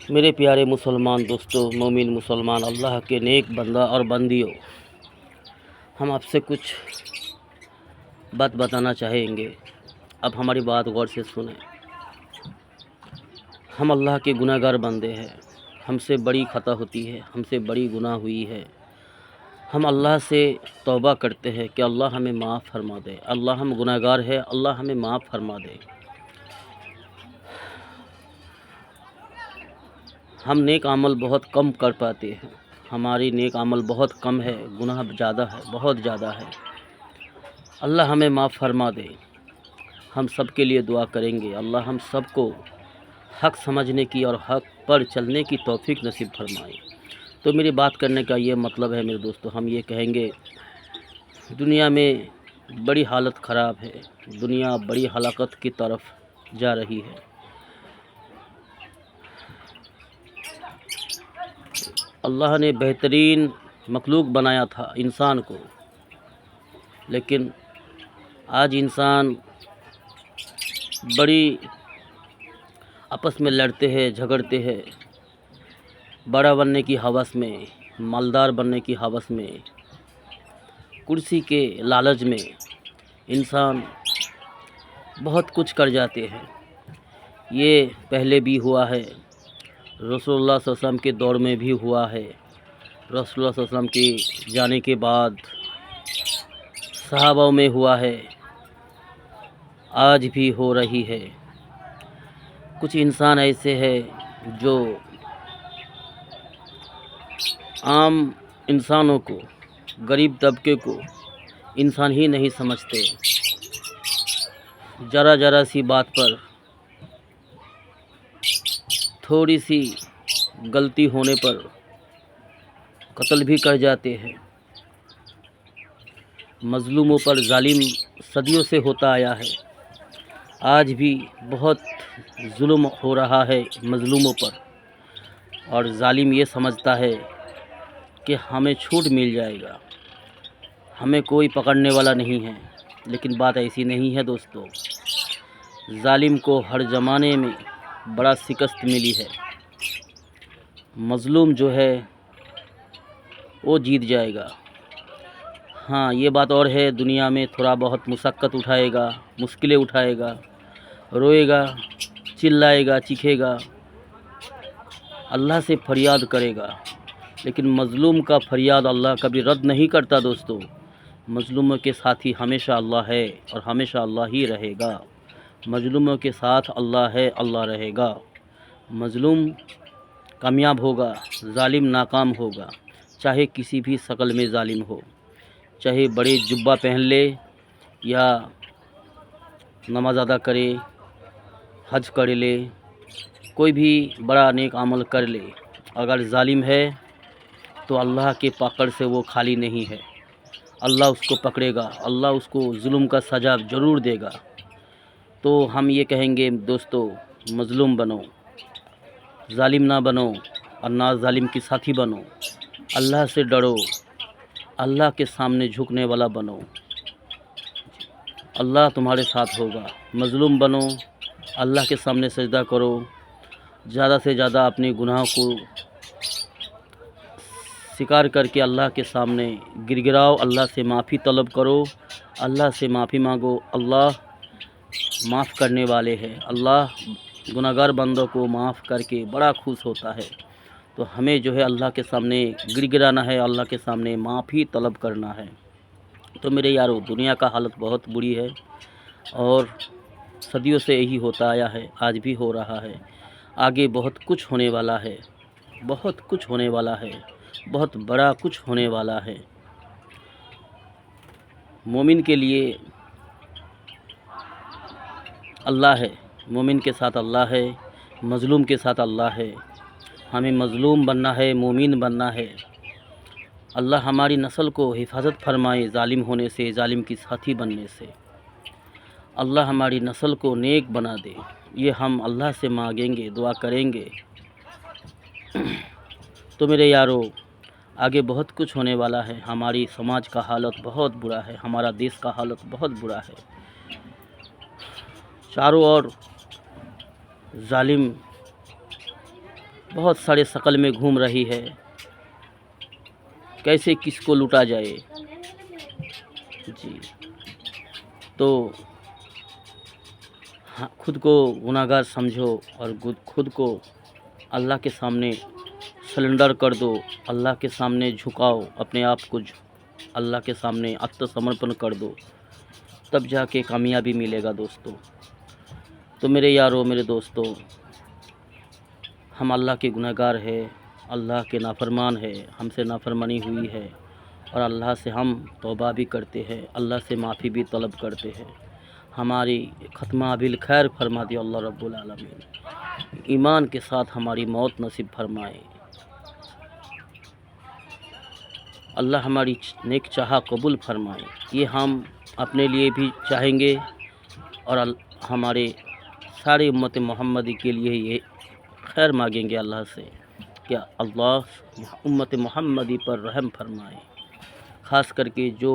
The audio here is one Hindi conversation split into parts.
मेरे प्यारे मुसलमान दोस्तों, मोमिन मुसलमान, अल्लाह के नेक बंदा और बंदियों, हम आपसे कुछ बात बताना चाहेंगे। अब हमारी बात गौर से सुने। हम अल्लाह के गुनाहगार बंदे हैं। हमसे बड़ी खता होती है, हमसे बड़ी गुनाह हुई है। हम अल्लाह से तौबा करते हैं कि अल्लाह हमें माफ़ फरमा दे। अल्लाह हम गुनाहगार है, अल्लाह हमें माफ़ फरमा दे। हम नेक अमल बहुत कम कर पाते हैं। हमारी नेक अमल बहुत कम है, गुनाह ज़्यादा है, बहुत ज़्यादा है। अल्लाह हमें माफ़ फरमा दे। हम सब के लिए दुआ करेंगे। अल्लाह हम सबको हक़ समझने की और हक़ पर चलने की तौफ़ीक नसीब फरमाए। तो मेरी बात करने का ये मतलब है मेरे दोस्तों, हम ये कहेंगे दुनिया में बड़ी हालत ख़राब है। दुनिया बड़ी हलाकत की तरफ जा रही है। अल्लाह ने बेहतरीन मखलूक बनाया था इंसान को, लेकिन आज इंसान बड़ी आपस में लड़ते हैं, झगड़ते हैं। बड़ा बनने की हवस में, मालदार बनने की हवस में, कुर्सी के लालच में इंसान बहुत कुछ कर जाते हैं। ये पहले भी हुआ है, रसूलुल्लाह सल्लल्लाहु अलैहि वसल्लम के दौर में भी हुआ है। रसूलुल्लाह सल्लल्लाहु अलैहि वसल्लम के जाने के बाद सहाबाओं में हुआ है, आज भी हो रही है। कुछ इंसान ऐसे हैं जो आम इंसानों को, गरीब तबके को इंसान ही नहीं समझते। ज़रा ज़रा सी बात पर, थोड़ी सी गलती होने पर कत्ल भी कर जाते हैं। मज़लूमों पर जालिम सदियों से होता आया है। आज भी बहुत जुल्म हो रहा है मज़लूमों पर, और जालिम ये समझता है कि हमें छूट मिल जाएगा, हमें कोई पकड़ने वाला नहीं है। लेकिन बात ऐसी नहीं है दोस्तों। जालिम को हर ज़माने में बड़ा शिकस्त मिली है। मज़लूम जो है वो जीत जाएगा। हाँ, ये बात और है, दुनिया में थोड़ा बहुत मुशक्क़त उठाएगा, मुश्किलें उठाएगा, रोएगा, चिल्लाएगा, चीखेगा, अल्लाह से फरियाद करेगा। लेकिन मज़लूम का फरियाद अल्लाह कभी रद्द नहीं करता दोस्तों। मज़लूमों के साथ ही हमेशा अल्लाह है और हमेशा अल्लाह ही रहेगा। मज़लूमों के साथ अल्लाह है, अल्लाह रहेगा। मज़लूम कामयाब होगा, ज़ालिम नाकाम होगा। चाहे किसी भी शक्ल में ज़ालिम हो, चाहे बड़े जुब्बा पहन ले या नमाज अदा करे, हज कर ले, कोई भी बड़ा नेक अमल कर ले, अगर ज़ालिम है तो अल्लाह के पकड़ से वो खाली नहीं है। अल्लाह उसको पकड़ेगा, अल्लाह उसको जुल्म का सज़ा ज़रूर देगा। तो हम ये कहेंगे दोस्तों, मज़लूम बनो, ज़ालिम ना बनो, और ना ज़ालिम के साथी बनो। अल्लाह से डरो, अल्लाह के सामने झुकने वाला बनो, अल्लाह तुम्हारे साथ होगा। मज़लूम बनो, अल्लाह के सामने सजदा करो, ज़्यादा से ज़्यादा अपने गुनाह को स्वीकार करके अल्लाह के सामने गिड़गिड़ाओ, अल्लाह से माफ़ी तलब करो, अल्लाह से माफ़ी मांगो। अल्लाह माफ़ करने वाले हैं। अल्लाह गुनाहगार बंदों को माफ़ करके बड़ा खुश होता है। तो हमें जो है अल्लाह के सामने गिड़गिड़ाना है, अल्लाह के सामने माफ़ी तलब करना है। तो मेरे यारों, दुनिया का हालत बहुत बुरी है और सदियों से यही होता आया है, आज भी हो रहा है। आगे बहुत कुछ होने वाला है, बहुत कुछ होने वाला है, बहुत बड़ा कुछ होने वाला है। मोमिन के लिए अल्लाह है, मोमिन के साथ अल्लाह है, मज़लूम के साथ अल्लाह है। हमें मज़लूम बनना है, मोमिन बनना है। अल्लाह हमारी नस्ल को हिफाजत फरमाए ज़ालिम होने से, ज़ालिम की साथी बनने से। अल्लाह हमारी नस्ल को नेक बना दे, ये हम अल्लाह से मांगेंगे, दुआ करेंगे। तो मेरे यारों, आगे बहुत कुछ होने वाला है। हमारी समाज का हालत बहुत बुरा है, हमारा देश का हालत बहुत बुरा है। चारों ओर जालिम बहुत सारे शकल में घूम रही है, कैसे किसको लूटा जाए। जी, तो हाँ, खुद को गुनाहगार समझो और खुद को अल्लाह के सामने सरेंडर कर दो, अल्लाह के सामने झुकाओ अपने आप को, अल्लाह के सामने आत्मसमर्पण कर दो, तब जाके कामयाबी मिलेगा दोस्तों। तो मेरे यारों, मेरे दोस्तों, हम अल्लाह के गुनहगार हैं, अल्लाह के नाफरमान है, हमसे नाफरमानी हुई है और अल्लाह से हम तौबा भी करते हैं, अल्लाह से माफ़ी भी तलब करते हैं। हमारी ख़त्मा बिल खैर फरमा दिया अल्लाह रब्बुल आलमीन, ईमान के साथ हमारी मौत नसीब फरमाए। अल्लाह हमारी नेक चाह कबूल फरमाए, ये हम अपने लिए भी चाहेंगे और हमारे सारे उम्मत मोहम्मदी के लिए ये खैर मांगेंगे अल्लाह से, क्या अल्लाह उम्मत मोहम्मदी पर रहम फरमाए। ख़ास करके जो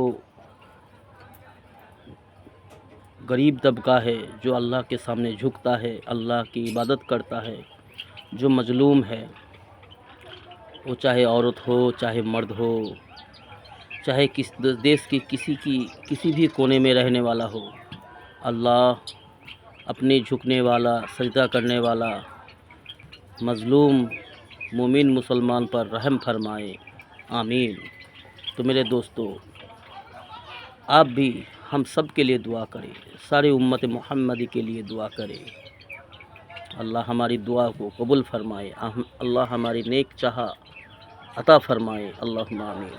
गरीब तबका है, जो अल्लाह के सामने झुकता है, अल्लाह की इबादत करता है, जो मज़लूम है, वो चाहे औरत हो, चाहे मर्द हो, चाहे किस देश की किसी भी कोने में रहने वाला हो, अल्लाह अपने झुकने वाला, सजदा करने वाला मज़लूम मोमिन मुसलमान पर रहम फरमाए, आमीन। तो मेरे दोस्तों, आप भी हम सब के लिए दुआ करें, सारे उम्मत मोहम्मदी के लिए दुआ करें। अल्लाह हमारी दुआ को कबूल फरमाए, अल्लाह हमारी नेक चाह अता फरमाए, अल्लाहुम्मा आमीन।